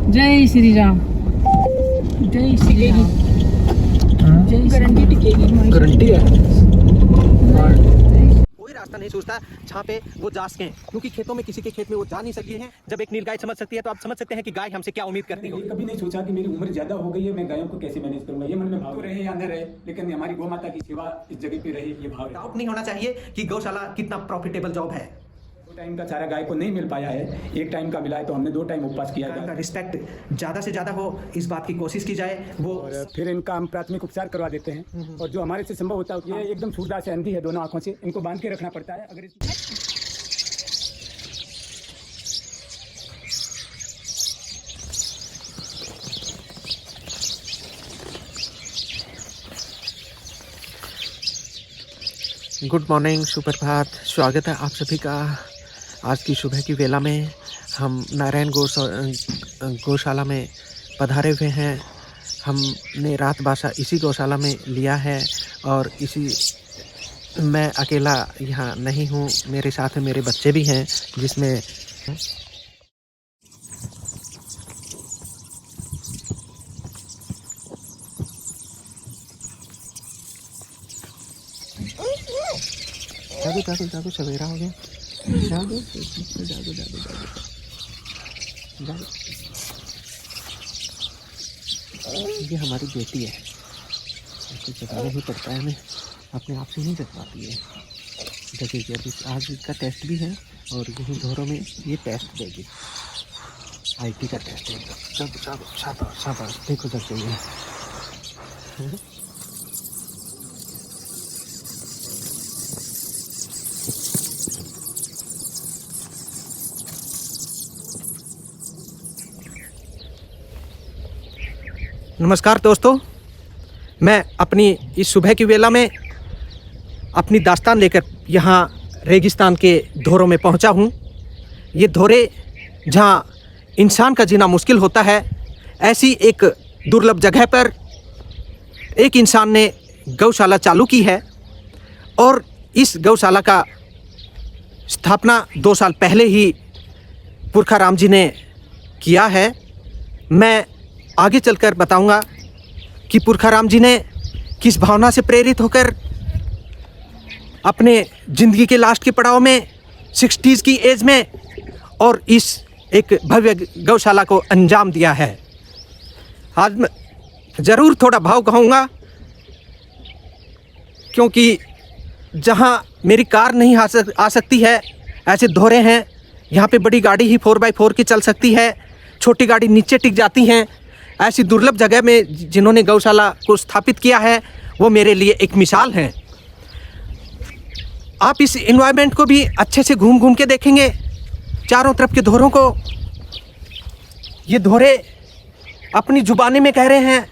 जय श्री राम। जय Shri Ram. Guarantee टिकेगी। Guarantee है। कोई रास्ता नहीं सोचता जहाँ पे वो जा सकें, क्योंकि खेतों में किसी के खेत में वो जा नहीं सकती हैं। जब एक नीलगाय समझ सकती है तो आप समझ सकते हैं कि गाय हमसे क्या उम्मीद करती होगी। कभी नहीं सोचा कि मेरी उम्र ज्यादा हो गई है, मैं गायों को कैसे मैनेज करूंगा। ये मन में भाव रहे या न रहे, लेकिन हमारी गौ माता की सेवा इस जगह पे रहे, ये भाव डाउट नहीं होना चाहिए कि गौशाला कितना प्रॉफिटेबल जॉब है। 2 टाइम का चारा गाय को नहीं मिल पाया है, 1 टाइम का मिला है तो हमने 2 टाइम उपवास किया उनका था। रिस्पेक्ट ज़्यादा से ज़्यादा हो, इस बात की कोशिश की जाए। वो और फिर इनका हम प्राथमिक उपचार करवा देते हैं, और जो हमारे से संभव होता है, ये एकदम सूरदास से अंधी है दोनों आंखों से, इनको बांध के रखना पड़ता है। अगर गुड मॉर्निंग, सुप्रभात, स्वागत है आप सभी का। आज की सुबह की वेला में हम नारायण गौशाला में पधारे हुए हैं। हमने रात बासा इसी गौशाला में लिया है और मैं अकेला यहाँ नहीं हूँ, मेरे साथ में मेरे बच्चे भी हैं, जिसमें जागो सवेरा हो गया। जागो। ये हमारी बेटी है, इसको जगाना ही पड़ता है, हमें अपने आप से नहीं जग पाती है। जगेगी अभी, आज इसका टेस्ट भी है और यहीं धोरों में ये टेस्ट देगी, IT का टेस्ट है। चलो शाबाश, देखो जग गई है। नमस्कार दोस्तों, मैं अपनी इस सुबह की वेला में अपनी दास्तान लेकर यहाँ रेगिस्तान के धोरों में पहुँचा हूँ। ये धोरे जहाँ इंसान का जीना मुश्किल होता है, ऐसी एक दुर्लभ जगह पर एक इंसान ने गौशाला चालू की है और इस गौशाला का स्थापना 2 साल पहले ही पुरखा राम जी ने किया है। मैं आगे चलकर बताऊंगा कि पुरखा राम जी ने किस भावना से प्रेरित होकर अपने ज़िंदगी के लास्ट के पड़ाव में 60s की एज में और इस एक भव्य गौशाला को अंजाम दिया है। आज मैं ज़रूर थोड़ा भाव कहूँगा, क्योंकि जहाँ मेरी कार नहीं आ सकती है, ऐसे धोरे हैं। यहाँ पे बड़ी गाड़ी ही 4x4 की चल सकती है, छोटी गाड़ी नीचे टिक जाती हैं। ऐसी दुर्लभ जगह में जिन्होंने गौशाला को स्थापित किया है, वो मेरे लिए एक मिसाल हैं। आप इस एनवायरनमेंट को भी अच्छे से घूम के देखेंगे, चारों तरफ के धोरों को। ये धोरे अपनी जुबानी में कह रहे हैं,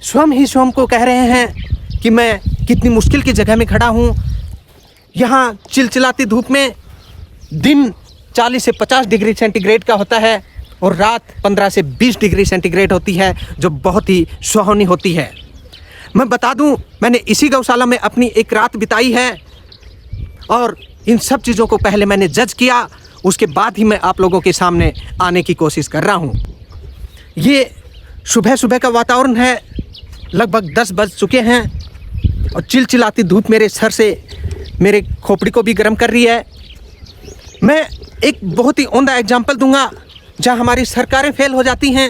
स्वयं को कह रहे हैं कि मैं कितनी मुश्किल की जगह में खड़ा हूँ। यहाँ चिलचिलाती धूप में दिन 40 से 50 डिग्री सेंटीग्रेड का होता है और रात 15 से 20 डिग्री सेंटीग्रेड होती है, जो बहुत ही सुहावनी होती है। मैं बता दूं, मैंने इसी गौशाला में अपनी एक रात बिताई है और इन सब चीज़ों को पहले मैंने जज किया, उसके बाद ही मैं आप लोगों के सामने आने की कोशिश कर रहा हूं। ये सुबह का वातावरण है, लगभग 10 बज चुके हैं और चिलचिलाती धूप मेरे सर से मेरे खोपड़ी को भी गर्म कर रही है। मैं एक बहुत ही उम्दा एग्जाम्पल दूंगा। जहाँ हमारी सरकारें फेल हो जाती हैं,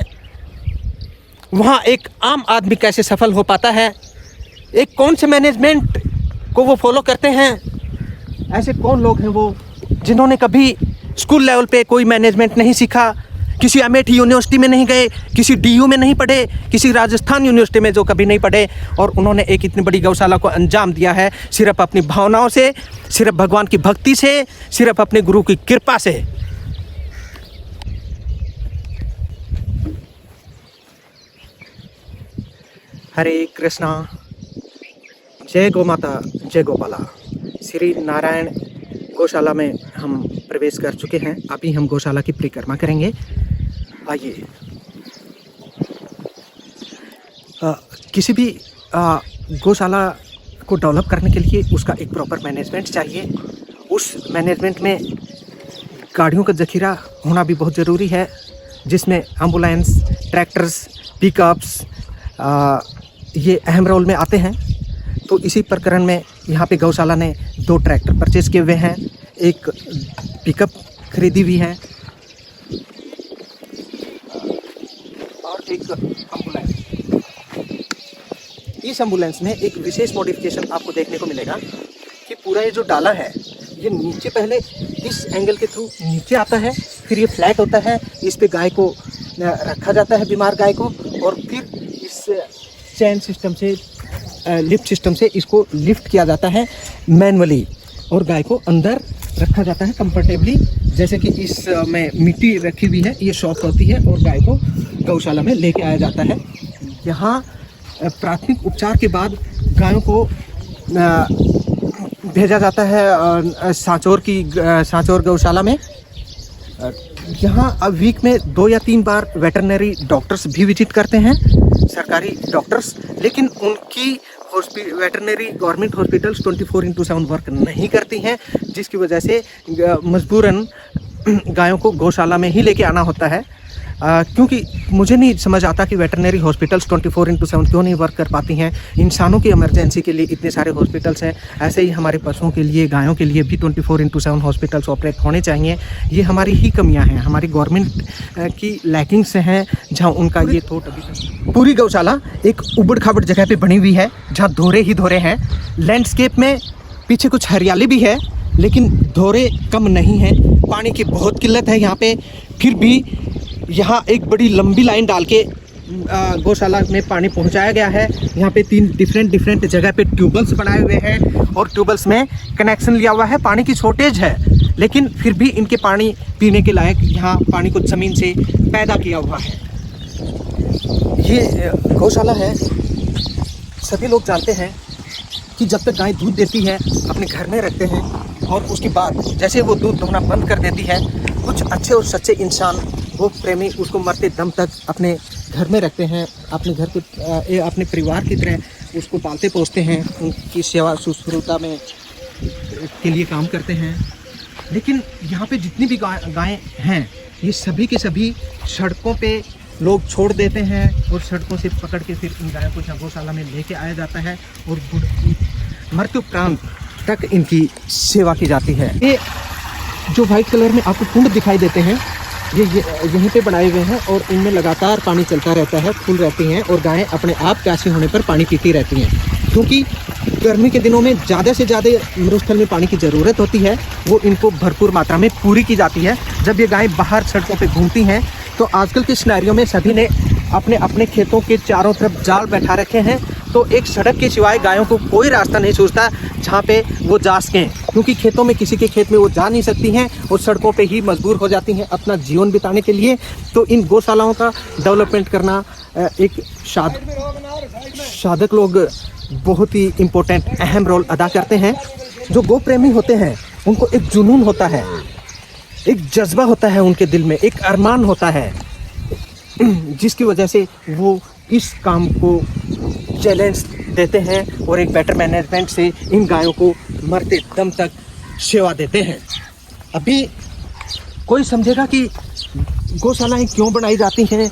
वहाँ एक आम आदमी कैसे सफल हो पाता है, एक कौन से मैनेजमेंट को वो फॉलो करते हैं, ऐसे कौन लोग हैं वो जिन्होंने कभी स्कूल लेवल पे कोई मैनेजमेंट नहीं सीखा, किसी अमेठी यूनिवर्सिटी में नहीं गए, किसी DU में नहीं पढ़े, किसी राजस्थान यूनिवर्सिटी में जो कभी नहीं पढ़े, और उन्होंने एक इतनी बड़ी गौशाला को अंजाम दिया है सिर्फ अपनी भावनाओं से, सिर्फ भगवान की भक्ति से, सिर्फ अपने गुरु की कृपा से। हरे कृष्णा, जय गौ माता, जय गोपाला। श्री नारायण गौशाला में हम प्रवेश कर चुके हैं। अभी हम गौशाला की परिक्रमा करेंगे। आइए। किसी भी गौशाला को डेवलप करने के लिए उसका एक प्रॉपर मैनेजमेंट चाहिए। उस मैनेजमेंट में गाड़ियों का ज़ख़ीरा होना भी बहुत ज़रूरी है। जिसमें एम्बुलेंस, ट्रैक्टर्स, पिकअप्स ये अहम रोल में आते हैं। तो इसी प्रकरण में यहाँ पे गौशाला ने 2 ट्रैक्टर परचेज किए हुए हैं, एक पिकअप खरीदी हुई है और एक एम्बुलेंस। इस एम्बुलेंस में एक विशेष मॉडिफिकेशन आपको देखने को मिलेगा कि पूरा ये जो डाला है ये नीचे पहले इस एंगल के थ्रू नीचे आता है, फिर ये फ्लैट होता है, इस पे गाय को रखा जाता है, बीमार गाय को, और फिर इस चैन सिस्टम से लिफ्ट सिस्टम से इसको लिफ्ट किया जाता है मैनुअली और गाय को अंदर रखा जाता है कंफर्टेबली। जैसे कि इस में मिट्टी रखी हुई है, ये सॉफ्ट होती है और गाय को गौशाला में लेके आया जाता है। यहाँ प्राथमिक उपचार के बाद गायों को भेजा जाता है सांचौर गौशाला में। यहाँ अब वीक में 2 या 3 बार वेटरनरी डॉक्टर्स भी विजिट करते हैं, सरकारी डॉक्टर्स, लेकिन उनकी वेटरनरी गवर्नमेंट हॉस्पिटल्स 24/7 वर्क नहीं करती हैं, जिसकी वजह से मजबूरन गायों को गौशाला में ही लेके आना होता है। क्योंकि मुझे नहीं समझ आता कि वेटरनरी हॉस्पिटल्स 24/7 क्यों नहीं वर्क कर पाती हैं। इंसानों की इमरजेंसी के लिए इतने सारे हॉस्पिटल्स हैं, ऐसे ही हमारे पशुओं के लिए, गायों के लिए भी 24/7 हॉस्पिटल्स ऑपरेट होने चाहिए। ये हमारी ही कमियां हैं, हमारी गवर्नमेंट की लैकिंग्स हैं, जहां उनका ये थॉट अभी। पूरी गौशाला एक उबड़ खाबड़ जगह पे बनी हुई है, जहाँ धोरे ही धोरे हैं। लैंडस्केप में पीछे कुछ हरियाली भी है, लेकिन धोरे कम नहीं हैं। पानी की बहुत किल्लत है यहाँ पे, फिर भी यहाँ एक बड़ी लंबी लाइन डाल के गौशाला में पानी पहुँचाया गया है। यहाँ पे 3 डिफरेंट जगह पे ट्यूबवेल्स बनाए हुए हैं और ट्यूबवेल्स में कनेक्शन लिया हुआ है। पानी की शॉर्टेज है, लेकिन फिर भी इनके पानी पीने के लायक यहाँ पानी को ज़मीन से पैदा किया हुआ है। ये गौशाला है, सभी लोग जानते हैं कि जब तक गाय दूध देती है अपने घर में रखते हैं, और उसके बाद जैसे वो दूध दोहना बंद कर देती है, कुछ अच्छे और सच्चे इंसान, वो प्रेमी, उसको मरते दम तक अपने घर में रखते हैं, अपने घर के अपने परिवार की तरह उसको पालते पोसते हैं, उनकी सेवा शुश्रूषा में के लिए काम करते हैं। लेकिन यहाँ पे जितनी भी गायें हैं, ये सभी के सभी सड़कों पे लोग छोड़ देते हैं और सड़कों से पकड़ के फिर इन गायों को गौशाला में लेके आया जाता है और मृत्युपरांत तक इनकी सेवा की जाती है। ये जो वाइट कलर में आपको कुंड दिखाई देते हैं, ये यहीं पे बनाए हुए हैं और इनमें लगातार पानी चलता रहता है, फुल रहती हैं और गायें अपने आप प्यासे होने पर पानी पीती रहती हैं। क्योंकि गर्मी के दिनों में ज़्यादा से ज़्यादा मरुस्थल में पानी की ज़रूरत होती है, वो इनको भरपूर मात्रा में पूरी की जाती है। जब ये गायें बाहर सड़कों पे घूमती हैं, तो आजकल के सिनेरियो में सभी ने अपने अपने खेतों के चारों तरफ जाल बैठा रखे हैं, तो एक सड़क के सिवाय गायों को कोई रास्ता नहीं सूझता जहाँ पे वो जा सकें, क्योंकि खेतों में किसी के खेत में वो जा नहीं सकती हैं और सड़कों पे ही मजबूर हो जाती हैं अपना जीवन बिताने के लिए। तो इन गौशालाओं का डेवलपमेंट करना एक साधक लोग बहुत ही इम्पोर्टेंट अहम रोल अदा करते हैं। जो गौ प्रेमी होते हैं उनको एक जुनून होता है, एक जज्बा होता है उनके दिल में, एक अरमान होता है, जिसकी वजह से वो इस काम को चैलेंज देते हैं और एक बेटर मैनेजमेंट से इन गायों को मरते दम तक सेवा देते हैं। अभी कोई समझेगा कि गौशालाएं क्यों बनाई जाती हैं,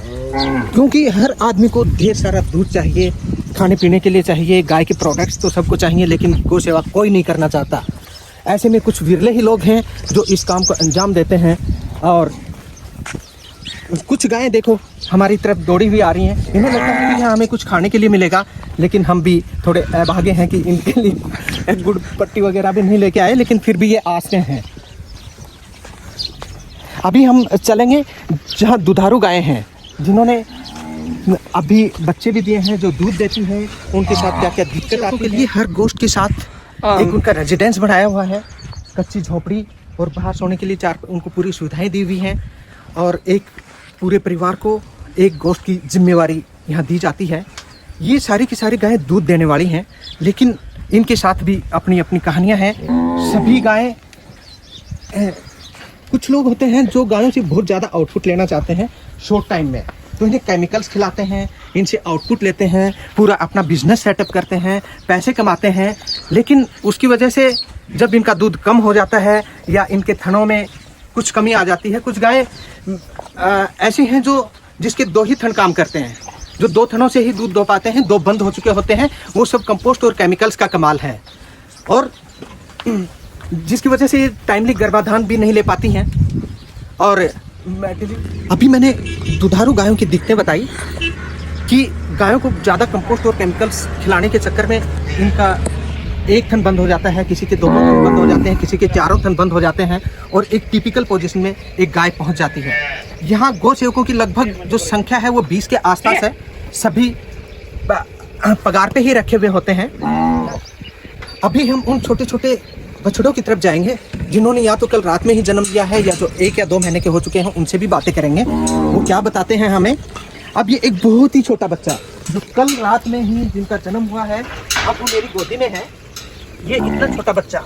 क्योंकि हर आदमी को ढेर सारा दूध चाहिए, खाने पीने के लिए चाहिए, गाय के प्रोडक्ट्स तो सबको चाहिए, लेकिन गौ सेवा कोई नहीं करना चाहता। ऐसे में कुछ विरले ही लोग हैं जो इस काम को अंजाम देते हैं। और कुछ गायें देखो हमारी तरफ दौड़ी हुई आ रही हैं, इन्हें लगता है कि यहाँ हमें कुछ खाने के लिए मिलेगा, लेकिन हम भी थोड़े अभागे हैं कि इनके लिए गुड़ पट्टी वगैरह भी नहीं लेके आए, लेकिन फिर भी ये आस में हैं। अभी हम चलेंगे जहाँ दुधारू गायें हैं, जिन्होंने अभी बच्चे भी दिए हैं, जो दूध देती हैं, उनके साथ क्या क्या दिक्कत आती है। लिए हर गोश्त के साथ एक उनका रेजिडेंस बनाया हुआ है, कच्ची झोपड़ी, और बाहर सोने के लिए उनको पूरी सुविधाएं दी हुई हैं, और एक पूरे परिवार को एक गोश्त की जिम्मेवारी यहाँ दी जाती है। ये सारी की सारी गायें दूध देने वाली हैं, लेकिन इनके साथ भी अपनी अपनी कहानियाँ हैं। सभी गायें, कुछ लोग होते हैं जो गायों से बहुत ज़्यादा आउटपुट लेना चाहते हैं शॉर्ट टाइम में, तो इन्हें केमिकल्स खिलाते हैं, इनसे आउटपुट लेते हैं, पूरा अपना बिजनेस सेटअप करते हैं, पैसे कमाते हैं। लेकिन उसकी वजह से जब इनका दूध कम हो जाता है या इनके थनों में कुछ कमी आ जाती है। कुछ गायें ऐसी हैं जो जिसके 2 ही थन काम करते हैं, जो 2 थनों से ही दूध दो पाते हैं, 2 बंद हो चुके होते हैं। वो सब कंपोस्ट और केमिकल्स का कमाल है, और जिसकी वजह से ये टाइमली गर्भाधान भी नहीं ले पाती हैं। और अभी मैंने दुधारू गायों की दिक्कतें बताई कि गायों को ज़्यादा कंपोस्ट और केमिकल्स खिलाने के चक्कर में इनका 1 थन बंद हो जाता है, किसी के 2 थन बंद हो जाते हैं, किसी के 4 थन बंद हो जाते हैं, और एक टिपिकल पोजीशन में एक गाय पहुंच जाती है। यहाँ गौ सेवकों की लगभग जो संख्या है वो 20 के आसपास है। सभी पगार पे ही रखे हुए होते हैं। अभी हम उन छोटे छोटे बछड़ों की तरफ जाएंगे जिन्होंने या तो कल रात में ही जन्म लिया है या जो 1 या 2 महीने के हो चुके हैं, उनसे भी बातें करेंगे। वो क्या बताते हैं हमें। अब ये एक बहुत ही छोटा बच्चा जो कल रात में ही जिनका जन्म हुआ है, अब वो मेरी गोदी में है। ये इतना छोटा बच्चा,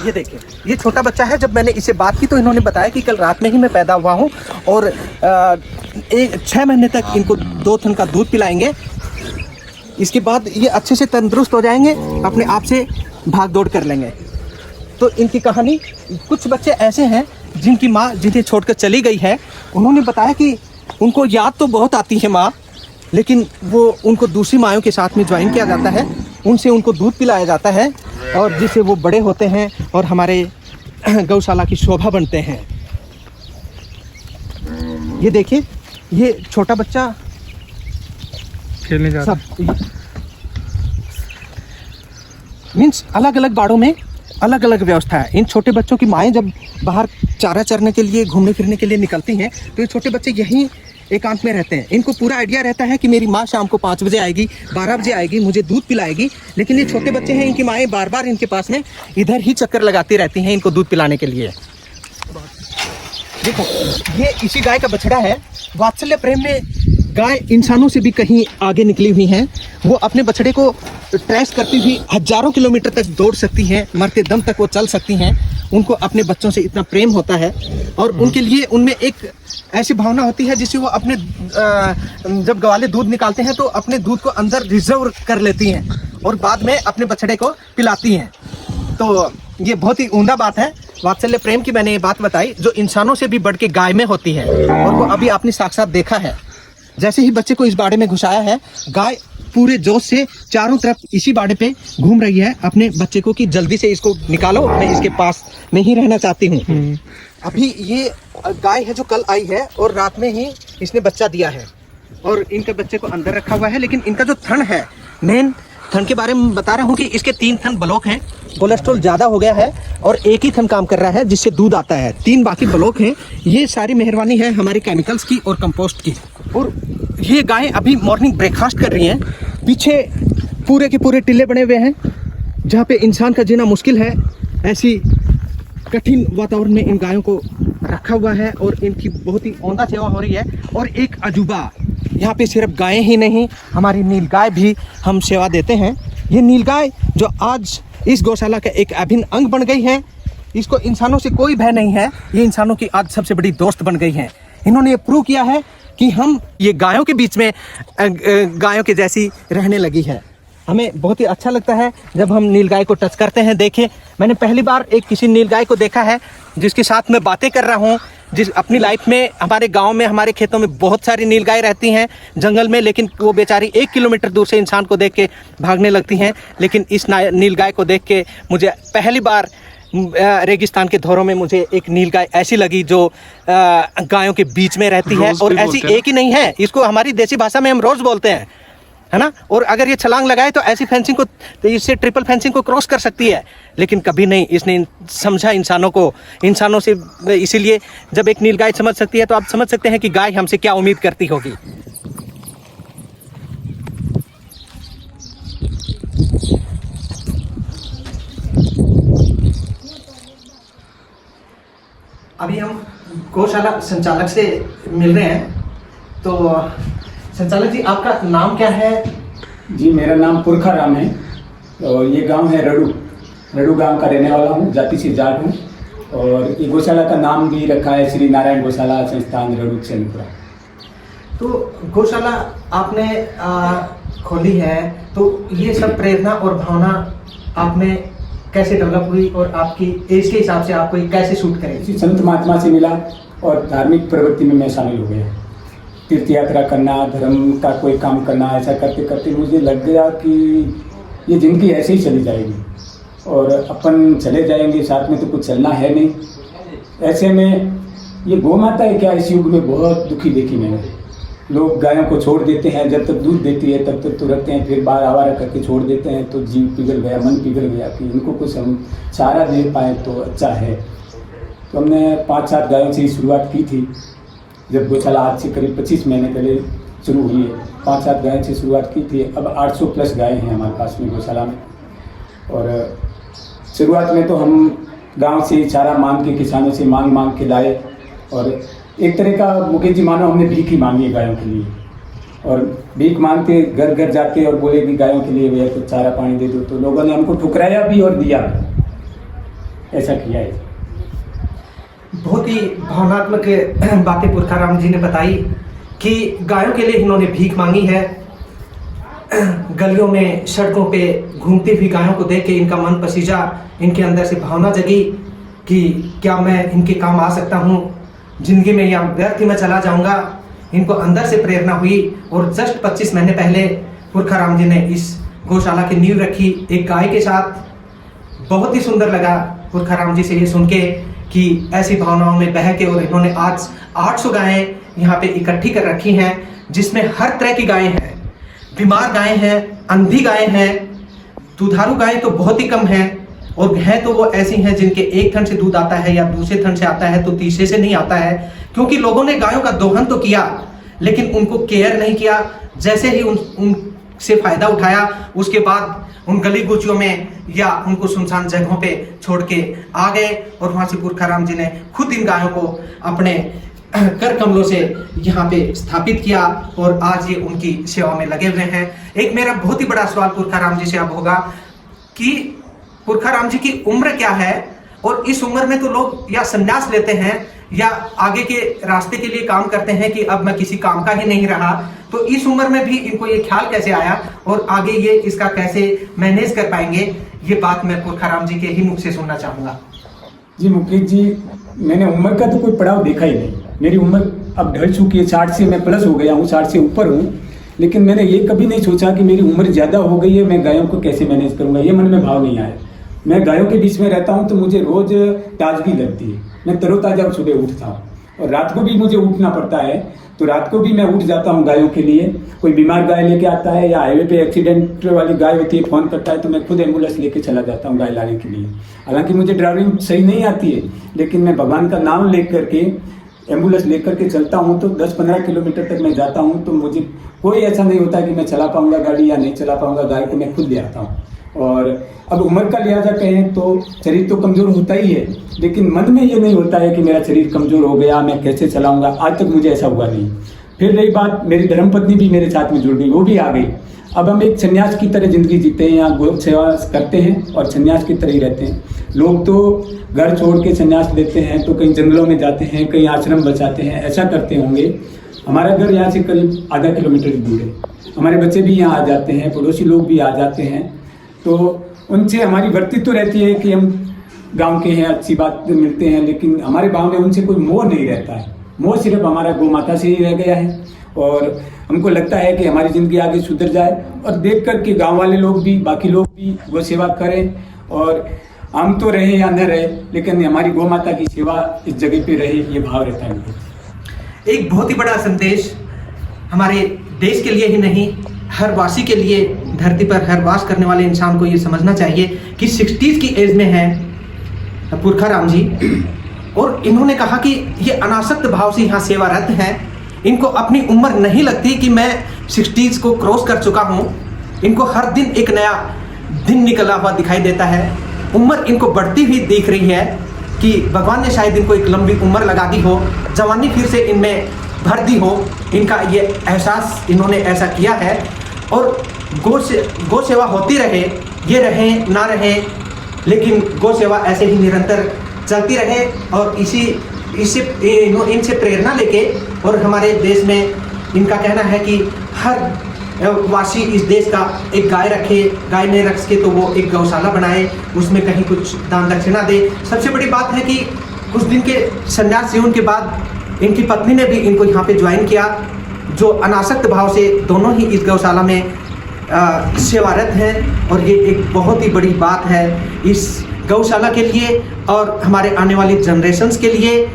ये देखिए, ये छोटा बच्चा है। जब मैंने इसे बात की तो इन्होंने बताया कि कल रात में ही मैं पैदा हुआ हूँ, और 6 महीने तक इनको 2 थन का दूध पिलाएंगे। इसके बाद ये अच्छे से तंदुरुस्त हो जाएंगे, अपने आप से भाग दौड़ कर लेंगे। तो इनकी कहानी, कुछ बच्चे ऐसे हैं जिनकी माँ जिन्हें छोड़कर चली गई है, उन्होंने बताया कि उनको याद तो बहुत आती है माँ, लेकिन वो उनको दूसरी मायों के साथ में ज्वाइन किया जाता है, उनसे उनको दूध पिलाया जाता है, और जिससे वो बड़े होते हैं और हमारे गौशाला की शोभा बनते हैं। ये देखिए, ये छोटा बच्चा खेलने जा रहा सब मीन्स अलग अलग बाड़ों में अलग अलग व्यवस्था है। इन छोटे बच्चों की माएँ जब बाहर चारा चरने के लिए, घूमने फिरने के लिए निकलती हैं, तो ये छोटे बच्चे यहीं एकांत में रहते हैं। इनको पूरा आइडिया रहता है कि मेरी माँ शाम को 5 बजे आएगी, 12 बजे आएगी, मुझे दूध पिलाएगी। लेकिन ये छोटे बच्चे हैं, इनकी माएँ बार बार इनके पास में इधर ही चक्कर लगाती रहती हैं इनको दूध पिलाने के लिए। देखो, ये इसी गाय का बछड़ा है। वात्सल्य प्रेम में गाय इंसानों से भी कहीं आगे निकली हुई हैं। वो अपने बछड़े को ट्रेस करती हुई हजारों किलोमीटर तक दौड़ सकती हैं, मरते दम तक वो चल सकती हैं। उनको अपने बच्चों से इतना प्रेम होता है, और उनके लिए उनमें एक ऐसी भावना होती है जिससे वो अपने जब ग्वाले दूध निकालते हैं तो अपने दूध को अंदर रिजर्व कर लेती हैं और बाद में अपने बछड़े को पिलाती हैं। तो ये बहुत ही उम्दा बात है। वात्सल्य प्रेम की मैंने ये बात बताई जो इंसानों से भी बढ़ के गाय में होती है, और वो अभी आपने साक्षात देखा है। जैसे ही बच्चे को इस बाड़े में घुसाया है, गाय पूरे जोश से चारों तरफ इसी बाड़े पे घूम रही है अपने बच्चे को कि जल्दी से इसको निकालो, मैं इसके पास में ही रहना चाहती हूँ। अभी ये गाय है जो कल आई है और रात में ही इसने बच्चा दिया है, और इनके बच्चे को अंदर रखा हुआ है। लेकिन इनका जो थन है, मेन थन के बारे में बता रहा हूँ कि इसके 3 थन ब्लॉक हैं। कोलेस्ट्रॉल ज़्यादा हो गया है और एक ही थन काम कर रहा है जिससे दूध आता है। 3 बाकी ब्लॉक हैं। ये सारी मेहरबानी है हमारे केमिकल्स की और कंपोस्ट की। और ये गायें अभी मॉर्निंग ब्रेकफास्ट कर रही हैं। पीछे पूरे के पूरे टिल्ले बने हुए हैं जहाँ पे इंसान का जीना मुश्किल है। ऐसी कठिन वातावरण में इन गायों को रखा हुआ है और इनकी बहुत ही औंदा सेवा हो रही है। और एक अजूबा, यहाँ पे सिर्फ गायें ही नहीं, हमारी नीलगाय भी हम सेवा देते हैं। ये नीलगाय जो आज इस गौशाला का एक अभिन्न अंग बन गई है, इसको इंसानों से कोई भय नहीं है। ये इंसानों की आज सबसे बड़ी दोस्त बन गई है। इन्होंने ये प्रूव किया है कि हम ये गायों के बीच में गायों के जैसी रहने लगी है। हमें बहुत ही अच्छा लगता है जब हम नीलगाय को टच करते हैं। देखें, मैंने पहली बार एक किसी नीलगाय को देखा है जिसके साथ मैं बातें कर रहा हूँ। जिस अपनी लाइफ में हमारे गांव में, हमारे खेतों में बहुत सारी नीलगाय रहती हैं जंगल में, लेकिन वो बेचारी 1 किलोमीटर दूर से इंसान को देख के भागने लगती हैं। लेकिन इस नीलगाय को देख के मुझे पहली बार रेगिस्तान के धोरों में मुझे एक नीलगाय ऐसी लगी जो गायों के बीच में रहती है। और ऐसी एक ही नहीं है, इसको हमारी देसी भाषा में हम रोज बोलते हैं, है ना। और अगर ये छलांग लगाए तो ऐसी फेंसिंग को, तो इससे ट्रिपल फेंसिंग को क्रॉस कर सकती है। लेकिन कभी नहीं इसने समझा इंसानों से। इसीलिए जब एक नीलगाय समझ सकती है तो आप समझ सकते हैं कि गाय हमसे क्या उम्मीद करती होगी। अभी हम गौशाला संचालक से मिल रहे हैं। तो संचालक जी, आपका नाम क्या है? जी, मेरा नाम पुरखा राम है और ये गांव है रडू गांव का रहने वाला हूँ, जाति से जाट हूँ। और ये गौशाला का नाम भी रखा है श्री नारायण गौशाला संस्थान रडू चैनपुरा। तो गौशाला आपने खोली है, तो ये सब प्रेरणा और भावना आपने कैसे डेवलप हुई और आपकी एज के हिसाब से आपको ये कैसे सूट करेगी? किसी संत महात्मा से मिला और धार्मिक प्रवृत्ति में मैं शामिल हो गया। तीर्थ यात्रा करना, धर्म का कोई काम करना, ऐसा करते करते मुझे लग गया कि ये ज़िंदगी ऐसे ही चली जाएगी और अपन चले जाएंगे, साथ में तो कुछ चलना है नहीं। ऐसे में ये गौ माता है क्या, इस युग में बहुत दुखी देखी मैंने। लोग गायों को छोड़ देते हैं, जब तक दूध देती है तब तक तो रखते हैं, फिर बाहर आवारा करके छोड़ देते हैं, तो जीव पिघल गया, मन पिघल गया कि इनको कुछ हम चारा दे पाए तो अच्छा है। तो हमने 5-7 गायों से ही शुरुआत की थी। जब गौशाला आज से करीब 25 महीने पहले शुरू हुई है, 5-7 गायों से शुरुआत की थी। अब 800 प्लस गायें हैं हमारे पास में गौशाला में। और शुरुआत में तो हम गांव से चारा मांग के, किसानों से मांग के लाए और एक तरह का मुकेश जी मानो हमने भीख ही मांगी है गायों के लिए। और भीख मांगते घर घर जाते और बोले कि गायों के लिए भैया कुछ चारा पानी दे दो, तो लोगों ने हमको ठुकराया भी और दिया, ऐसा किया है। बहुत ही भावनात्मक बातें पुरखाराम जी ने बताई कि गायों के लिए इन्होंने भीख मांगी है। गलियों में, सड़कों पे घूमती हुई गायों को देख के इनका मन पसीजा, इनके अंदर से भावना जगी कि क्या मैं इनके काम आ सकता हूँ, जिंदगी में या व्यर्थ ही मैं चला जाऊँगा। इनको अंदर से प्रेरणा हुई और जस्ट 25 महीने पहले पुरखाराम जी ने इस गौशाला की नींव रखी एक गाय के साथ। बहुत ही सुंदर लगा पुरखाराम जी से ये सुन के कि ऐसी भावनाओं में बह के, और इन्होंने आज 800 गायें यहाँ पे इकट्ठी कर रखी हैं, जिसमें हर तरह की गायें हैं। बीमार गायें हैं, अंधी गायें हैं, दुधारू गायें तो बहुत ही कम हैं, और हैं तो वो ऐसी हैं जिनके एक थन से दूध आता है या दूसरे थन से आता है तो तीसरे से नहीं आता है, क्योंकि लोगों ने गायों का दोहन तो किया लेकिन उनको केयर नहीं किया। जैसे ही उनसे फायदा उठाया, उसके बाद उन गली गुचियों में या उनको सुनसान जगहों पे छोड़ के आ गए, और वहाँ से पुरखाराम जी ने खुद इन गायों को अपने कर कमलों से यहाँ पे स्थापित किया और आज ये उनकी सेवा में लगे हुए हैं। एक मेरा बहुत ही बड़ा सवाल पुरखाराम जी से अब होगा कि पुरखाराम जी की उम्र क्या है, और इस उम्र में तो लोग या संन्यास लेते हैं या आगे के रास्ते के लिए काम करते हैं कि अब मैं किसी काम का ही नहीं रहा, तो इस उम्र में भी इनको ये ख्याल कैसे आया और आगे ये इसका कैसे मैनेज कर पाएंगे, ये बात मैं पुरखाराम जी के ही मुख से सुनना चाहूँगा। जी मुकेश जी, मैंने उम्र का तो कोई पड़ाव देखा ही नहीं। मेरी उम्र अब ढल चुकी है, 60 से मैं प्लस हो गया हूँ, 60 से ऊपर हूँ, लेकिन मैंने ये कभी नहीं सोचा कि मेरी उम्र ज़्यादा हो गई है, मैं गायों को कैसे मैनेज करूँगा, ये मन में भाव नहीं आया। मैं गायों के बीच में रहता हूँ तो मुझे रोज़ ताजगी लगती है, मैं तरोताज़ा सुबह उठता हूँ, और रात को भी मुझे उठना पड़ता है, तो रात को भी मैं उठ जाता हूँ गायों के लिए। कोई बीमार गाय लेके आता है या हाईवे पे एक्सीडेंट वाली गाय होती है, फ़ोन करता है, तो मैं खुद एम्बुलेंस लेके चला जाता हूँ गाय लाने के लिए। हालांकि मुझे ड्राइविंग सही नहीं आती है, लेकिन मैं भगवान का नाम ले करके एम्बुलेंस लेकर के चलता हूँ, तो 10-15 किलोमीटर तक मैं जाता हूँ, तो मुझे कोई ऐसा नहीं होता कि मैं चला पाऊँगा गाड़ी या नहीं चला पाऊँगा। गाय को मैं खुद ले आता हूँ। और अब उम्र का लिहाजा कहें तो शरीर तो कमज़ोर होता ही है, लेकिन मन में ये नहीं होता है कि मेरा शरीर कमज़ोर हो गया, मैं कैसे चलाऊँगा। आज तक मुझे ऐसा हुआ नहीं। फिर रही बात, मेरी धर्मपत्नी भी मेरे साथ में जुड़ गई, वो भी आ गई। अब हम एक सन्यास की तरह ज़िंदगी जीते हैं, यहाँ गौ सेवा करते हैं और सन्यास की तरह ही रहते हैं। लोग तो घर छोड़ के सन्यास लेते हैं तो कहीं जंगलों में जाते हैं, कहीं आश्रम बचाते हैं, ऐसा करते होंगे। हमारा घर यहाँ से करीब आधा किलोमीटर दूर है। हमारे बच्चे भी यहाँ आ जाते हैं, पड़ोसी लोग भी आ जाते हैं, तो उनसे हमारी वर्ती तो रहती है कि हम गांव के हैं, अच्छी बात मिलते हैं, लेकिन हमारे भाव में उनसे कोई मोह नहीं रहता है। मोह सिर्फ हमारा गौ माता से ही रह गया है, और हमको लगता है कि हमारी ज़िंदगी आगे सुधर जाए, और देख कर के गाँव वाले लोग भी, बाकी लोग भी गौ सेवा करें, और हम तो रहे या न रहे, लेकिन हमारी गौ माता की सेवा इस जगह पे रहे, ये भाव रहता है। एक बहुत ही बड़ा संदेश हमारे देश के लिए ही नहीं, हर वासी के लिए, धरती पर हर वास करने वाले इंसान को ये समझना चाहिए कि 60s की एज में है पुरखाराम जी, और इन्होंने कहा कि ये अनासक्त भाव से यहाँ सेवारत हैं। इनको अपनी उम्र नहीं लगती कि मैं 60s को क्रॉस कर चुका हूँ। इनको हर दिन एक नया दिन निकला हुआ दिखाई देता है। उम्र इनको बढ़ती हुई दिख रही है कि भगवान ने शायद इनको एक लंबी उम्र लगा दी हो, जवानी फिर से इनमें भर दी हो। इनका ये एहसास इन्होंने ऐसा किया है, और गौ सेवा होती रहे, ये रहें ना रहें, लेकिन गौ सेवा ऐसे ही निरंतर चलती रहे। और इनसे प्रेरणा लेके, और हमारे देश में इनका कहना है कि हर वासी इस देश का एक गाय रखे, गाय नहीं रख सके तो वो एक गौशाला बनाए, उसमें कहीं कुछ दान दक्षिणा दे। सबसे बड़ी बात है कि कुछ दिन के संन्यास जीवन के बाद इनकी पत्नी ने भी इनको यहाँ पे ज्वाइन किया, जो अनासक्त भाव से दोनों ही इस गौशाला में सेवारत हैं। और ये एक बहुत ही बड़ी बात है इस गौशाला के लिए और हमारे आने वाली जनरेशन्स के लिए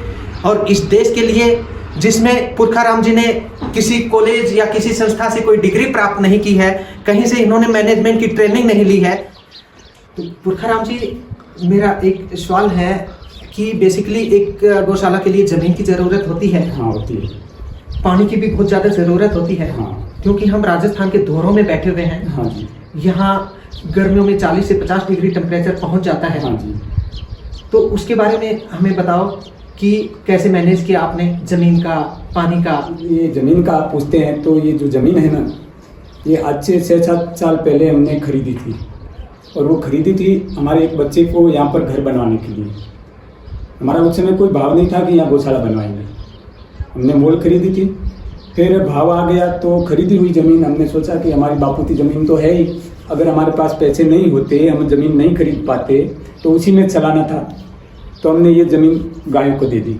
और इस देश के लिए, जिसमें पुरखाराम जी ने किसी कॉलेज या किसी संस्था से कोई डिग्री प्राप्त नहीं की है, कहीं से इन्होंने मैनेजमेंट की ट्रेनिंग नहीं ली है। तो पुरखाराम जी, मेरा एक सवाल है कि बेसिकली एक गौशाला के लिए ज़मीन की ज़रूरत होती है। हाँ, होती है। पानी की भी बहुत ज़्यादा ज़रूरत होती है। हाँ। क्योंकि हम राजस्थान के धोरों में बैठे हुए हैं। हाँ जी। यहाँ गर्मियों में 40 से 50 डिग्री टेम्परेचर पहुँच जाता है। हाँ जी। तो उसके बारे में हमें बताओ कि कैसे मैनेज किया आपने ज़मीन का, पानी का। ये ज़मीन का आप पूछते हैं तो ये जो ज़मीन है ना, ये आज से 6-7 साल पहले हमने खरीदी थी। और वो खरीदी थी हमारे एक बच्चे को यहाँ पर घर बनवाने के लिए। हमारा उस समय कोई भाव नहीं था कि यहाँ गौशाला बनवाएंगे। हमने मोल खरीदी थी, फिर भाव आ गया तो खरीदी हुई ज़मीन हमने सोचा कि हमारी बापूती ज़मीन तो है ही, अगर हमारे पास पैसे नहीं होते, हम ज़मीन नहीं खरीद पाते तो उसी में चलाना था। तो हमने ये ज़मीन गायों को दे दी,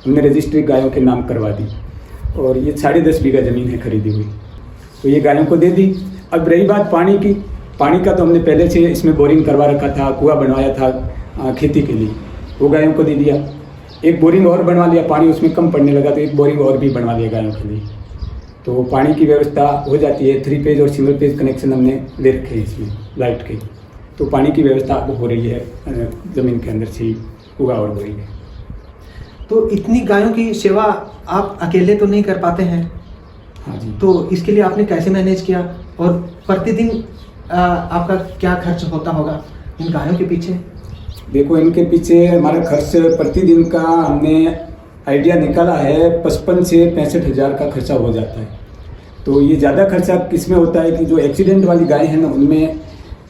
हमने रजिस्ट्री गायों के नाम करवा दी और ये 10.5 बीघा ज़मीन है खरीदी हुई, तो ये गायों को दे दी। अब रही बात पानी की, पानी का तो हमने पहले से इसमें बोरिंग करवा रखा था, कुआं बनवाया था खेती के लिए, वो गायों को दे दिया। एक बोरिंग और बनवा लिया, पानी उसमें कम पड़ने लगा तो एक बोरिंग और भी बनवा लिया गायों के लिए। तो पानी की व्यवस्था हो जाती है। 3 फेज और सिंगल फेज कनेक्शन हमने ले रखे हैं इसमें लाइट के, तो पानी की व्यवस्था अब हो रही है ज़मीन के अंदर से ही कुआं और बोरिंग है। तो इतनी गायों की सेवा आप अकेले तो नहीं कर पाते हैं। हाँ जी। तो इसके लिए आपने कैसे मैनेज किया और प्रतिदिन आपका क्या खर्च होता होगा इन गायों के पीछे? देखो, इनके पीछे हमारा खर्च प्रतिदिन का हमने आइडिया निकाला है 55 से 65 हज़ार का खर्चा हो जाता है। तो ये ज़्यादा खर्चा किस में होता है कि जो एक्सीडेंट वाली गाय है ना, उनमें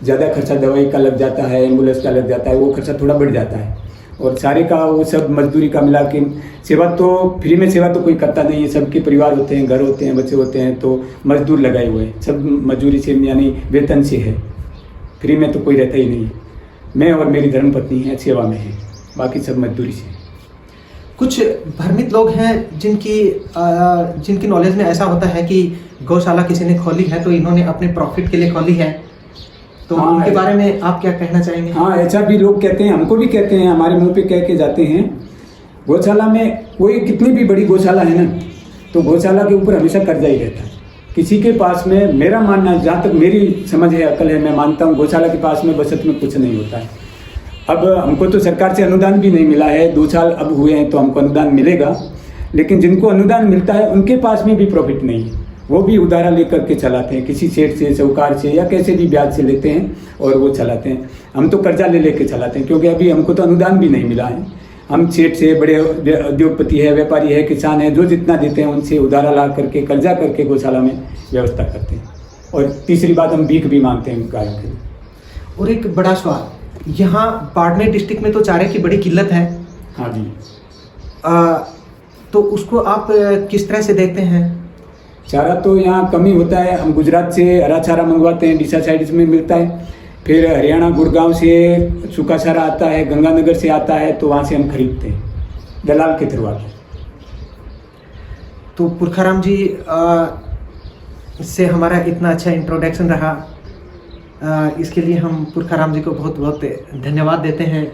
ज़्यादा खर्चा दवाई का लग जाता है, एम्बुलेंस का लग जाता है, वो खर्चा थोड़ा बढ़ जाता है। और सारे का वो सब मजदूरी का मिला के सेवा तो फ्री में सेवा तो कोई करता नहीं है, सबके परिवार होते हैं, घर होते हैं, बच्चे होते हैं, तो मजदूर लगाए हुए हैं, सब मजदूरी से यानी वेतन से है, फ्री में तो कोई रहता ही नहीं है। मैं और मेरी धर्मपत्नी है सेवा में है, बाकी सब मजदूरी से। कुछ भ्रमित लोग हैं जिनकी नॉलेज में ऐसा होता है कि गौशाला किसी ने खोली है तो इन्होंने अपने प्रॉफिट के लिए खोली है, तो हाँ, उनके बारे में आप क्या कहना चाहेंगे? हाँ, ऐसा भी लोग कहते हैं, हमको भी कहते हैं, हमारे मुंह पे कह के जाते हैं। गौशाला में कोई कितनी भी बड़ी गौशाला है ना, तो गौशाला के ऊपर हमेशा कर्जा ही रहता है किसी के पास में। मेरा मानना, जहाँ तक मेरी समझ है, अकल है, मैं मानता हूँ गौशाला के पास में बचत में कुछ नहीं होता है। अब हमको तो सरकार से अनुदान भी नहीं मिला है, 2 साल अब हुए हैं तो हमको अनुदान मिलेगा, लेकिन जिनको अनुदान मिलता है उनके पास में भी प्रॉफिट नहीं है, वो भी उधारा लेकर के चलाते हैं, किसी सेठ से, साहूकार से या कैसे भी ब्याज से लेते हैं और वो चलाते हैं। हम तो कर्जा ले लेके चलाते हैं, क्योंकि अभी हमको तो अनुदान भी नहीं मिला है। हम सेठ से, बड़े उद्योगपति है, व्यापारी है, किसान है, जो जितना देते हैं उनसे उधारा ला करके, कर्जा करके गौशाला में व्यवस्था करते हैं। और तीसरी बात, हम भीख भी मांगते हैं गायों के लिए। और एक बड़ा सवाल, यहाँ बाड़मेर डिस्ट्रिक्ट में तो चारे की बड़ी किल्लत है। हाँ जी। तो उसको आप किस तरह से देखते हैं? चारा तो यहाँ कमी होता है, हम गुजरात से हरा चारा मंगवाते हैं, डीसा साइड में मिलता है, फिर हरियाणा गुड़गांव से सूखा चारा आता है, गंगानगर से आता है, तो वहाँ से हम खरीदते हैं दलाल के थ्रू आते। तो पुरखाराम जी से हमारा इतना अच्छा इंट्रोडक्शन रहा, इसके लिए हम पुरखाराम जी को बहुत बहुत धन्यवाद देते हैं।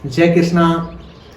जय कृष्णा,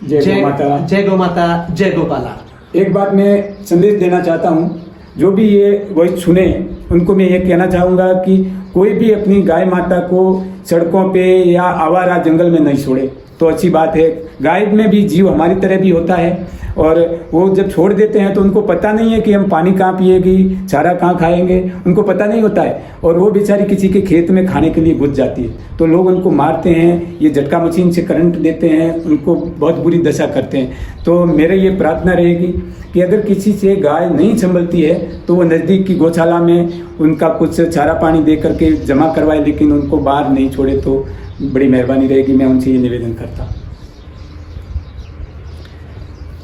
जय गौ माता, जय गौ माता, जय गोपाला। एक बात मैं संदेश देना चाहता हूँ, जो भी ये वॉइस सुने उनको मैं ये कहना चाहूँगा कि कोई भी अपनी गाय माता को सड़कों पे या आवारा जंगल में नहीं छोड़े तो अच्छी बात है। गाय में भी जीव हमारी तरह भी होता है, और वो जब छोड़ देते हैं तो उनको पता नहीं है कि हम पानी कहाँ पिएगी, चारा कहाँ खाएंगे, उनको पता नहीं होता है, और वो बेचारी किसी के खेत में खाने के लिए घुस जाती है, तो लोग उनको मारते हैं, ये झटका मशीन से करंट देते हैं, उनको बहुत बुरी दशा करते हैं। तो मेरे ये प्रार्थना रहेगी कि अगर किसी से गाय नहीं संभलती है तो वो नज़दीक की गौशाला में उनका कुछ चारा पानी दे करके जमा करवाए, लेकिन उनको बाहर नहीं छोड़े तो बड़ी मेहरबानी रहेगी। मैं उनसे ये निवेदन करता हूँ।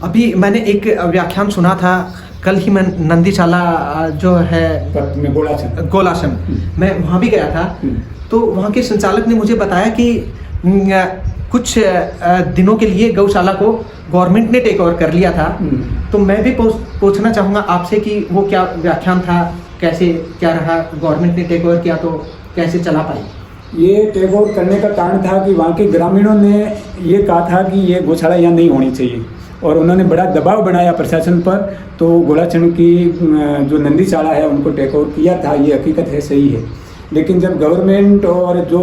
अभी मैंने एक व्याख्यान सुना था कल ही मैं नंदीशाला जो है में गोलासन मैं वहाँ भी गया था। तो वहाँ के संचालक ने मुझे बताया कि कुछ दिनों के लिए गौशाला को गवर्नमेंट ने टेक ओवर कर लिया था। तो मैं भी पूछना चाहूँगा आपसे कि वो क्या व्याख्यान था, कैसे क्या रहा, गवर्नमेंट ने टेक ओवर किया तो कैसे चला पाई? ये टेक ओवर करने का कारण था कि वहाँ के ग्रामीणों ने ये कहा था कि ये गौशाला यहाँ नहीं होनी चाहिए और उन्होंने बड़ा दबाव बनाया प्रशासन पर। तो गोलाचन की जो नंदीशाला है उनको टेक ओवर किया था, ये हकीकत है, सही है। लेकिन जब गवर्नमेंट और जो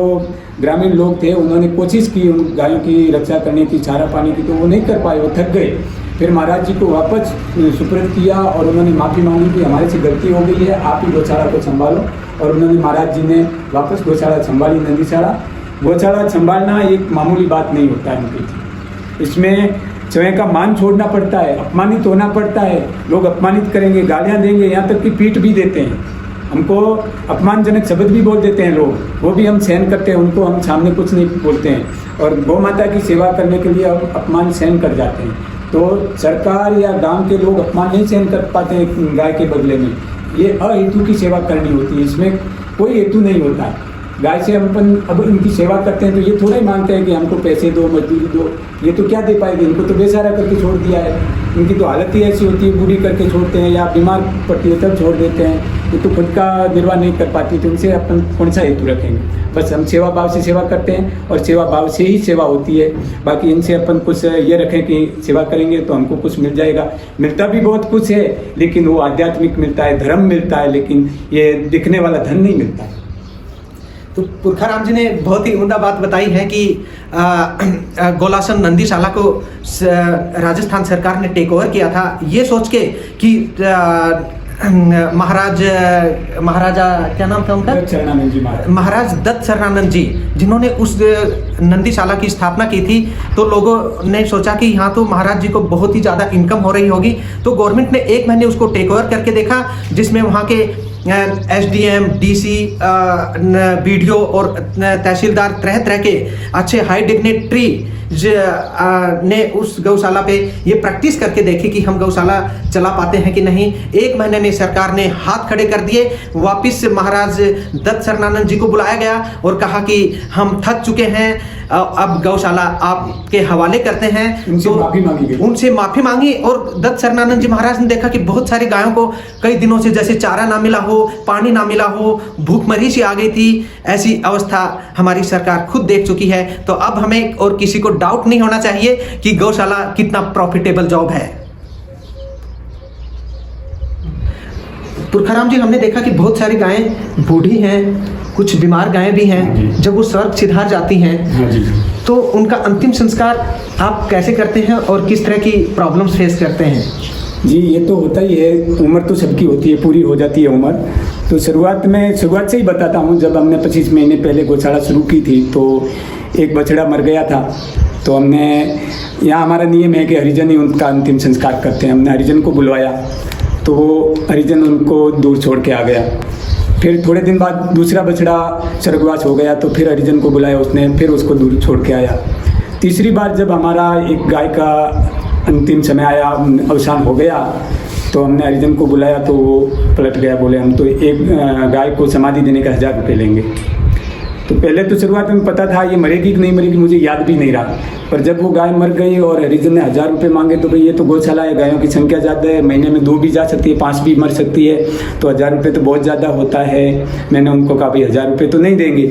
ग्रामीण लोग थे उन्होंने कोशिश की उन गायों की रक्षा करने की, चारा पानी की, तो वो नहीं कर पाए, वो थक गए। फिर महाराज जी को वापस सुपुर्द किया और उन्होंने माफ़ी मांगी कि हमारे से गलती हो गई है, आप ही गौशाला को संभालो। और उन्होंने महाराज जी ने वापस गौशाला संभाली, नंदीशाला। गौशाला संभालना एक मामूली बात नहीं होता है उनकी, इसमें स्वयं का मान छोड़ना पड़ता है, अपमानित होना पड़ता है, लोग अपमानित करेंगे, गालियाँ देंगे, यहाँ तक कि पीट भी देते हैं, हमको अपमानजनक शब्द भी बोल देते हैं लोग, वो भी हम सहन करते हैं, उनको हम सामने कुछ नहीं बोलते हैं। और गौ माता की सेवा करने के लिए हम अपमान सहन कर जाते हैं। तो सरकार या गांव के लोग अपमान नहीं सहन कर पाते हैं गाय के बदले में। ये अहेतु की सेवा करनी होती है, इसमें कोई हेतु नहीं होता है। गाय से हम अब इनकी सेवा करते हैं तो ये थोड़ा ही मांगते हैं कि हमको पैसे दो, मजदूरी दो, ये तो क्या दे पाएंगे, इनको तो बेसहारा करके छोड़ दिया है। इनकी तो हालत ही ऐसी होती है, बूढ़ी करके छोड़ते हैं या बीमार पड़ती है तब छोड़ देते हैं। ये तो खुद का निर्वाह नहीं कर पाती, तो इनसे अपन कौन सा हेतु रखेंगे। बस हम सेवा भाव से सेवा करते हैं और सेवा भाव से ही सेवा होती है। बाकी इनसे अपन कुछ ये रखें कि सेवा करेंगे तो हमको कुछ मिल जाएगा, मिलता भी बहुत कुछ है, लेकिन वो आध्यात्मिक मिलता है, धर्म मिलता है, लेकिन ये दिखने वाला धन नहीं मिलता है। तो पुरखाराम जी ने बहुत ही उम्दा बात बताई है कि गोलासन नंदीशाला को राजस्थान सरकार ने टेक ओवर किया था ये सोच के कि महाराजा क्या नाम था उनका, महाराज दत्त शरणानंद जी, जिन्होंने उस नंदीशाला की स्थापना की थी। तो लोगों ने सोचा कि यहाँ तो महाराज जी को बहुत ही ज़्यादा इनकम हो रही होगी, तो गवर्नमेंट ने 1 महीने उसको टेक ओवर करके देखा, जिसमें वहाँ के SDM, DC, BDO और तहसीलदार तरह तरह के अच्छे हाई डिग्नेटरी ने उस गौशाला पे ये प्रैक्टिस करके देखी कि हम गौशाला चला पाते हैं कि नहीं। 1 महीने में सरकार ने हाथ खड़े कर दिए। वापिस महाराज दत्त शरणानंद जी को बुलाया गया और कहा कि हम थक चुके हैं, अब गौशाला आपके हवाले करते हैं। उनसे माफ़ी मांगी और दत्त शरणानंद जी महाराज ने देखा कि बहुत सारी गायों को कई दिनों से जैसे चारा ना मिला हो, पानी ना मिला हो, भूखमरी सी आ गई थी, ऐसी अवस्था हमारी सरकार खुद देख चुकी है। तो अब हमें और किसी को डाउट नहीं होना चाहिए कि गौशाला कितना प्रॉफिटेबल जॉब है। पुरखाराम जी, हमने देखा कि बहुत सारी गायें बूढ़ी हैं, कुछ बीमार गायें भी हैं। जब वो स्वर्ग सिधार जाती हैं तो उनका अंतिम संस्कार आप कैसे करते हैं और किस तरह की प्रॉब्लम्स फेस करते हैं? जी, ये तो होता ही है, उम्र तो सबकी होती है, पूरी हो जाती है उम्र। तो शुरुआत से ही बताता हूँ। जब हमने 25 महीने पहले गौशाला शुरू की थी तो एक बछड़ा मर गया था। तो हमने यहाँ, हमारा नियम है कि हरिजन ही उनका अंतिम संस्कार करते हैं। हमने हरिजन को बुलवाया तो वो हरिजन उनको दूर छोड़ के आ गया। फिर थोड़े दिन बाद दूसरा बछड़ा स्वर्गवास हो गया तो फिर हरिजन को बुलाया उसने, फिर उसको दूर छोड़ के आया। तीसरी बार जब हमारा एक गाय का अंतिम समय आया, अवसान हो गया, तो हमने हरिजन को बुलाया तो वो पलट गया, बोले हम तो एक गाय को समाधि देने का 1000 रुपये लेंगे। तो पहले तो शुरुआत में पता था ये मरेगी कि नहीं मरेगी, मुझे याद भी नहीं रहा। पर जब वो गाय मर गई और हरिजन ने 1000 रुपये मांगे तो भाई ये तो गौशाला है, गायों की संख्या ज़्यादा है, महीने में 2 भी जा सकती है, 5 भी मर सकती है, तो 1000 रुपये तो बहुत ज़्यादा होता है। मैंने उनको कहा भाई 1000 रुपये तो नहीं देंगे,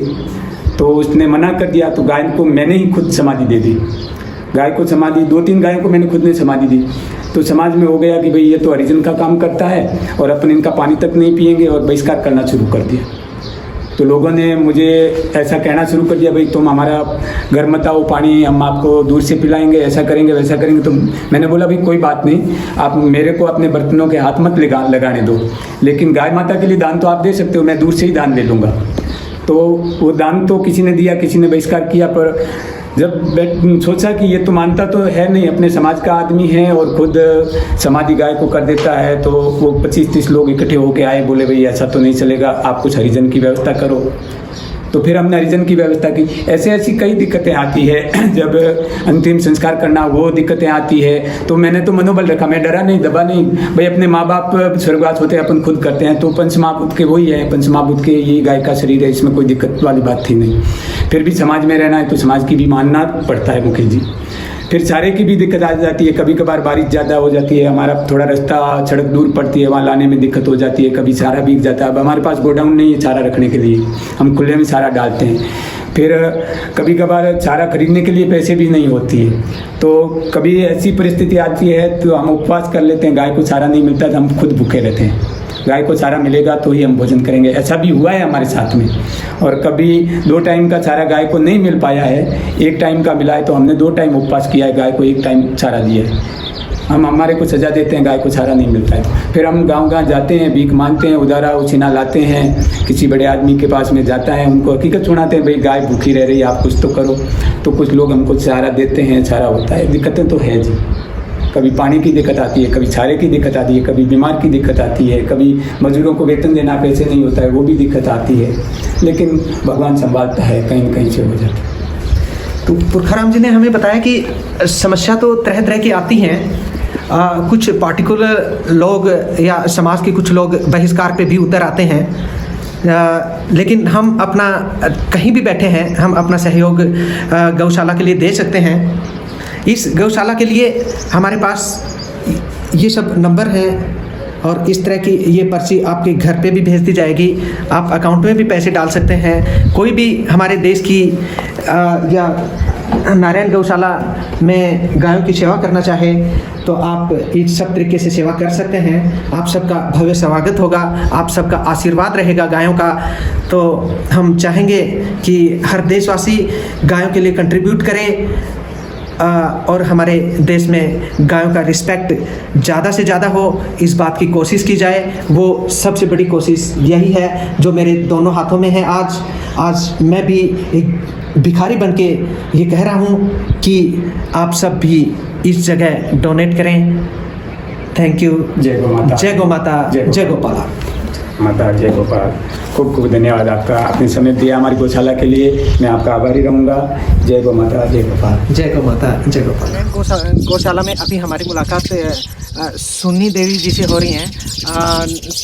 तो उसने मना कर दिया। तो गाय को मैंने ही खुद समाधि दे दी। गाय को समाधि 2-3 गायों को मैंने खुद ने समाधि दी। तो समाज में हो गया कि भाई ये तो हरिजन का काम करता है और अपन इनका पानी तक नहीं पिएंगे, और बहिष्कार करना शुरू कर दिया। तो लोगों ने मुझे ऐसा कहना शुरू कर दिया, भाई तुम हमारा घर मत आओ, पानी हम आपको दूर से पिलाएंगे, ऐसा करेंगे वैसा करेंगे। तो मैंने बोला भाई कोई बात नहीं, आप मेरे को अपने बर्तनों के हाथ मत लगाने दो, लेकिन गाय माता के लिए दान तो आप दे सकते हो, मैं दूर से ही दान दे लूँगा। तो वो दान तो किसी ने दिया, किसी ने बहिष्कार किया। पर जब सोचा कि ये तो मानता तो है नहीं, अपने समाज का आदमी है और खुद समाधि गाय को कर देता है, तो वो 25-30 लोग इकट्ठे होके आए, बोले भाई ऐसा तो नहीं चलेगा, आप कुछ हरिजन की व्यवस्था करो। तो फिर हमने हरिजन की व्यवस्था की। ऐसे ऐसी कई दिक्कतें आती है, जब अंतिम संस्कार करना वो दिक्कतें आती है, तो मैंने तो मनोबल रखा, मैं डरा नहीं, दबा नहीं, भाई अपने माँ बाप स्वर्गवास होते हैं, अपन खुद करते हैं, तो पंचमहाभूत के वही है, पंचमहाभूत के ये गाय का शरीर है, इसमें कोई दिक्कत वाली बात थी नहीं। फिर भी समाज में रहना है तो समाज की भी मानना पड़ता है मुकेश जी। फिर चारे की भी दिक्कत आ जाती है, कभी कभार बारिश ज़्यादा हो जाती है, हमारा थोड़ा रास्ता सड़क दूर पड़ती है, वहाँ लाने में दिक्कत हो जाती है, कभी चारा भीग जाता है। अब हमारे पास गोडाउन नहीं है चारा रखने के लिए, हम खुले में चारा डालते हैं। फिर कभी कभार चारा खरीदने के लिए पैसे भी नहीं होती है, तो कभी ऐसी परिस्थिति आती है तो हम उपवास कर लेते हैं, गाय को चारा नहीं मिलता तो हम खुद भूखे रहते हैं, गाय को चारा मिलेगा तो ही हम भोजन करेंगे। ऐसा भी हुआ है हमारे साथ में। और कभी 2 टाइम का चारा गाय को नहीं मिल पाया है, 1 टाइम का मिला है तो हमने 2 टाइम उपवास किया है, गाय को 1 टाइम चारा दिया है। हम हमारे को सजा देते हैं, गाय को चारा नहीं मिलता है, फिर हम गांव जाते हैं, भीख मांगते हैं, उधारा उछिना लाते हैं, किसी बड़े आदमी के पास में जाता है, उनको हकीकत सुनाते हैं, भाई गाय भूखी रह रही है, आप कुछ तो करो। तो कुछ लोग हमको चारा देते हैं, चारा होता है। दिक्कतें तो है जी, कभी पानी की दिक्कत आती है, कभी चारे की दिक्कत आती है, कभी बीमार की दिक्कत आती है, कभी मजदूरों को वेतन देना पैसे नहीं होता है, वो भी दिक्कत आती है, लेकिन भगवान संभालता है, कहीं न कहीं से हो जाता है। तो पुरखाराम जी ने हमें बताया कि समस्या तो तरह तरह की आती हैं, कुछ पार्टिकुलर लोग या समाज के कुछ लोग बहिष्कार पे भी उतर आते हैं, लेकिन हम अपना कहीं भी बैठे हैं, हम अपना सहयोग गौशाला के लिए दे सकते हैं। इस गौशाला के लिए हमारे पास ये सब नंबर है और इस तरह की ये पर्ची आपके घर पे भी भेज दी जाएगी, आप अकाउंट में भी पैसे डाल सकते हैं। कोई भी हमारे देश की या नारायण गौशाला में गायों की सेवा करना चाहे तो आप इस सब तरीके से सेवा कर सकते हैं। आप सबका भव्य स्वागत होगा, आप सबका आशीर्वाद रहेगा गायों का। तो हम चाहेंगे कि हर देशवासी गायों के लिए कंट्रीब्यूट करे और हमारे देश में गायों का रिस्पेक्ट ज़्यादा से ज़्यादा हो, इस बात की कोशिश की जाए। वो सबसे बड़ी कोशिश यही है जो मेरे दोनों हाथों में है। आज मैं भी एक भिखारी बनके ये कह रहा हूँ कि आप सब भी इस जगह डोनेट करें। Thank you. जय गौ माता, जय गौ माता, जय गोपाला माता, जय गोपाल। खूब खूब धन्यवाद आपका, आपने समय दिया हमारी गौशाला के लिए, मैं आपका आभारी रहूँगा। जय गौ माता, जय गोपाल। जय गौ माता, जय गोपाल। गौशाला में अभी हमारी मुलाकात सुन्नी देवी जी से हो रही हैं,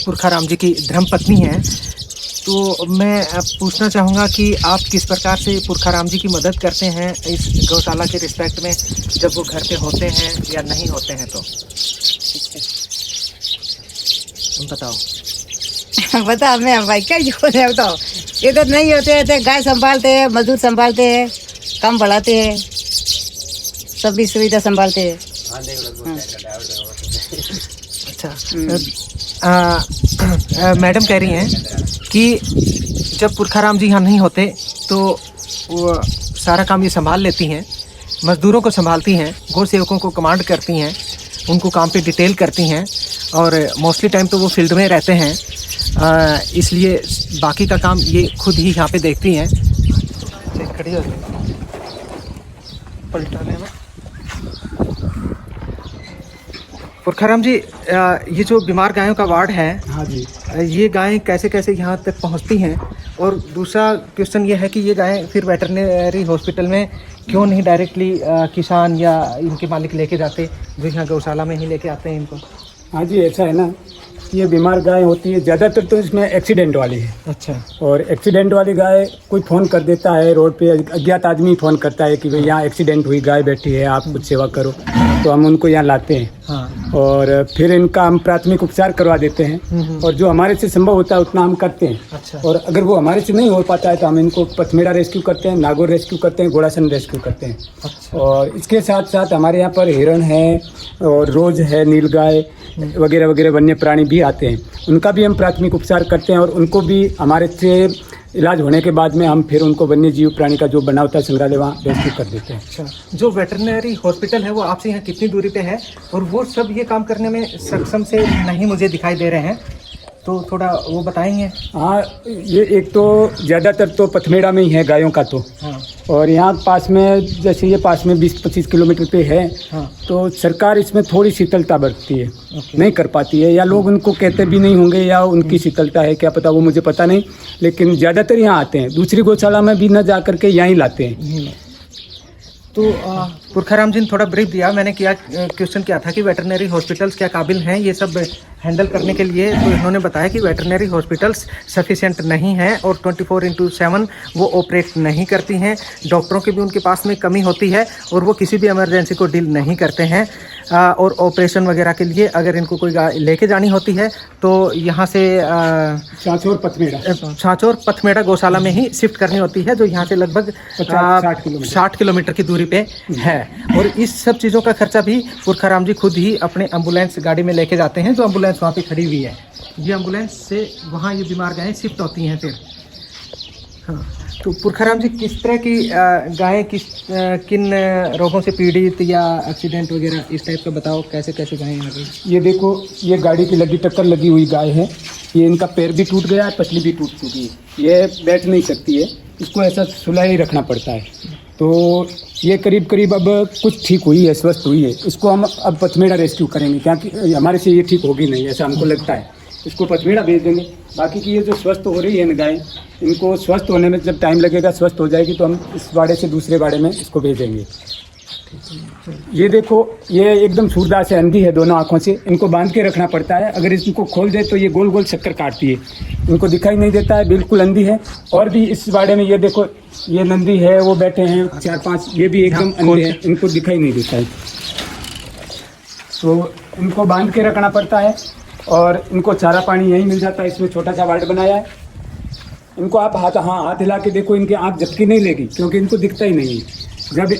पुरखाराम जी की धर्मपत्नी हैं। तो मैं पूछना चाहूँगा कि आप किस प्रकार से पुरखाराम जी की मदद करते हैं इस गौशाला के रिस्पेक्ट में, जब वो घर पे होते हैं या नहीं होते हैं, तो बताओ। बता मैं भाई क्या होते हैं बताओ। इधर नहीं होते हैं तो गाय संभालते हैं, मजदूर संभालते हैं, काम बढ़ाते हैं, सभी सुविधा संभालते हैं। अच्छा, मैडम कह रही हैं कि जब पुरखाराम जी यहाँ नहीं होते तो वो सारा काम ये संभाल लेती हैं, मजदूरों को संभालती हैं, गौ सेवकों को कमांड करती हैं, उनको काम पे डिटेल करती हैं, और मोस्टली टाइम तो वो फील्ड में रहते हैं, इसलिए बाकी का काम ये खुद ही यहाँ पे देखती हैं। खड़ी हो पलटाने में। पुरखाराम जी, ये जो बीमार गायों का वार्ड है, हाँ जी, ये गायें कैसे कैसे यहाँ तक पहुँचती हैं? और दूसरा क्वेश्चन ये है कि ये गायें फिर वेटरनरी हॉस्पिटल में क्यों नहीं डायरेक्टली किसान या इनके मालिक लेके जाते, जो यहाँ गौशाला में ही लेके आते हैं इनको? हाँ जी, ऐसा है ना, ये बीमार गाय होती है ज़्यादातर तो इसमें एक्सीडेंट वाली है। अच्छा। और एक्सीडेंट वाली गाय कोई फ़ोन कर देता है, रोड पे अज्ञात आदमी फ़ोन करता है कि भाई यहाँ एक्सीडेंट हुई गाय बैठी है, आप कुछ सेवा करो, तो हम उनको यहाँ लाते हैं। हाँ। और फिर इनका हम प्राथमिक उपचार करवा देते हैं, और जो हमारे से संभव होता है उतना हम करते हैं। अच्छा। और अगर वो हमारे से नहीं हो पाता है तो हम इनको पथमेड़ा रेस्क्यू करते हैं, नागौर रेस्क्यू करते हैं, घोड़ासन रेस्क्यू करते हैं। अच्छा। और इसके साथ साथ हमारे यहाँ पर हिरण है और रोज है, नीलगाय वगैरह वगैरह वन्य प्राणी भी आते हैं, उनका भी हम प्राथमिक उपचार करते हैं, और उनको भी हमारे से इलाज होने के बाद में हम फिर उनको वन्य जीव प्राणी का जो बना होता है संग्रहालय, वहाँ रेस्क्यू कर देते हैं। अच्छा, जो वेटरनरी हॉस्पिटल है वो आपसे यहाँ कितनी दूरी पे है, और वो सब ये काम करने में सक्षम से नहीं मुझे दिखाई दे रहे हैं, तो थोड़ा वो बताएंगे? हाँ, ये एक तो ज़्यादातर तो पथमेड़ा में ही है गायों का, तो हाँ। और यहाँ पास में जैसे ये पास में 20-25 किलोमीटर पे है, हाँ। तो सरकार इसमें थोड़ी शीतलता बरतती है, नहीं कर पाती है, या लोग उनको कहते भी नहीं होंगे या उनकी शीतलता है क्या पता, वो मुझे पता नहीं, लेकिन ज़्यादातर यहाँ आते हैं, दूसरी गौशाला में भी न जा करके यहीं लाते हैं। तो पुरखाराम जी ने थोड़ा ब्रीफ दिया, मैंने क्वेश्चन किया था कि वेटरनरी हॉस्पिटल्स क्या काबिल हैं ये सब हैंडल करने के लिए, तो इन्होंने बताया कि वेटरनरी हॉस्पिटल्स सफिशिएंट नहीं हैं और 24/7 वो ऑपरेट नहीं करती हैं, डॉक्टरों की भी उनके पास में कमी होती है और वो किसी भी इमरजेंसी को डील नहीं करते हैं। और ऑपरेशन वगैरह के लिए अगर इनको कोई लेके जानी होती है तो यहाँ से छाछोर पथमेड़ा गौशाला में ही शिफ्ट करनी होती है, जो यहाँ से लगभग 60 किलोमीटर की दूरी पे है। और इस सब चीज़ों का खर्चा भी पुरखाराम जी खुद ही अपने एम्बुलेंस गाड़ी में लेके जाते हैं, जो एम्बुलेंस वहाँ पे खड़ी हुई है। ये एम्बुलेंस से वहाँ ये बीमार गायें शिफ्ट होती हैं फिर। हाँ, तो पुरखाराम जी किस तरह की गायें किन रोगों से पीड़ित या एक्सीडेंट वगैरह इस टाइप का बताओ, कैसे कैसे गायें आ गई? ये देखो, ये गाड़ी की लगी टक्कर लगी हुई गाय है, ये इनका पैर भी टूट गया है, पसली भी टूट चुकी है, ये बैठ नहीं सकती है, इसको ऐसा सुला ही रखना पड़ता है। तो ये करीब करीब अब कुछ ठीक हुई है, स्वस्थ हुई है, इसको हम अब पथमेड़ा रेस्क्यू करेंगे, क्योंकि हमारे से ये ठीक होगी नहीं, ऐसा हमको लगता है, इसको पथमेड़ा भेज देंगे। बाकी की ये जो स्वस्थ हो रही है न गाय, इनको स्वस्थ होने में जब टाइम लगेगा, स्वस्थ हो जाएगी तो हम इस बाड़े से दूसरे बाड़े में इसको भेजेंगे। ये देखो, ये एकदम सूरदास है, अंधी है दोनों आँखों से, इनको बांध के रखना पड़ता है, अगर इसको खोल दे तो ये गोल गोल चक्कर काटती है, इनको दिखाई नहीं देता है, बिल्कुल अंधी है। और भी इस बाड़े में ये देखो, ये नंदी है, वो बैठे हैं 4-5, ये भी एकदम अंधे हैं, इनको दिखाई नहीं देता है, तो इनको बांध के रखना पड़ता है। और इनको चारा पानी यहीं मिल जाता है, इसमें छोटा सा वार्ड बनाया है। इनको आप हाथ हिला के देखो, इनकी आँख झपकी नहीं लेगी, क्योंकि इनको दिखता ही नहीं है। जब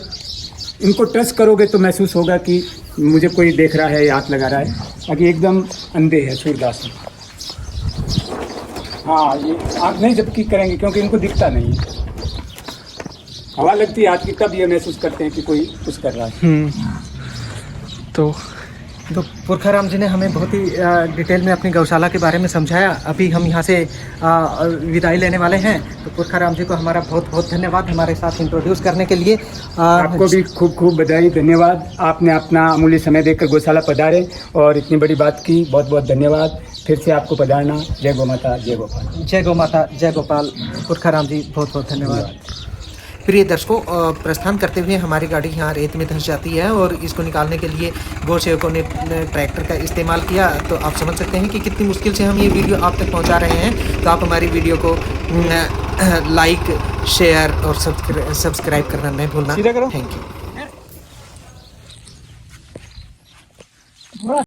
इनको टच करोगे तो महसूस होगा कि मुझे कोई देख रहा है या हाथ लगा रहा है, बाकी एकदम अंधे है, सूरदास है। हाँ, ये आँख नहीं झपकी करेंगे क्योंकि इनको दिखता नहीं है, हवा लगती है हाथ की तब ये महसूस करते हैं कि कोई कुछ कर रहा है। तो पुरखाराम जी ने हमें बहुत ही डिटेल में अपनी गौशाला के बारे में समझाया। अभी हम यहाँ से विदाई लेने वाले हैं, तो पुरखाराम जी को हमारा बहुत बहुत धन्यवाद हमारे साथ इंट्रोड्यूस करने के लिए। आपको भी खूब खूब बधाई, धन्यवाद, आपने अपना अमूल्य समय देकर गौशाला पधारे और इतनी बड़ी बात की, बहुत बहुत धन्यवाद फिर से आपको पधारना। जय गौ माता, जय गोपाल। जय गौ माता, जय गोपाल। पुरखाराम जी बहुत बहुत धन्यवाद। प्रिय दर्शकों, प्रस्थान करते हुए हमारी गाड़ी यहाँ रेत में धंस जाती है और इसको निकालने के लिए गौ सेवकों ने ट्रैक्टर का इस्तेमाल किया, तो आप समझ सकते हैं कि कितनी मुश्किल से हम ये वीडियो आप तक पहुँचा रहे हैं। तो आप हमारी वीडियो को लाइक, शेयर और सब्सक्राइब करना नहीं भूलना। Thank you.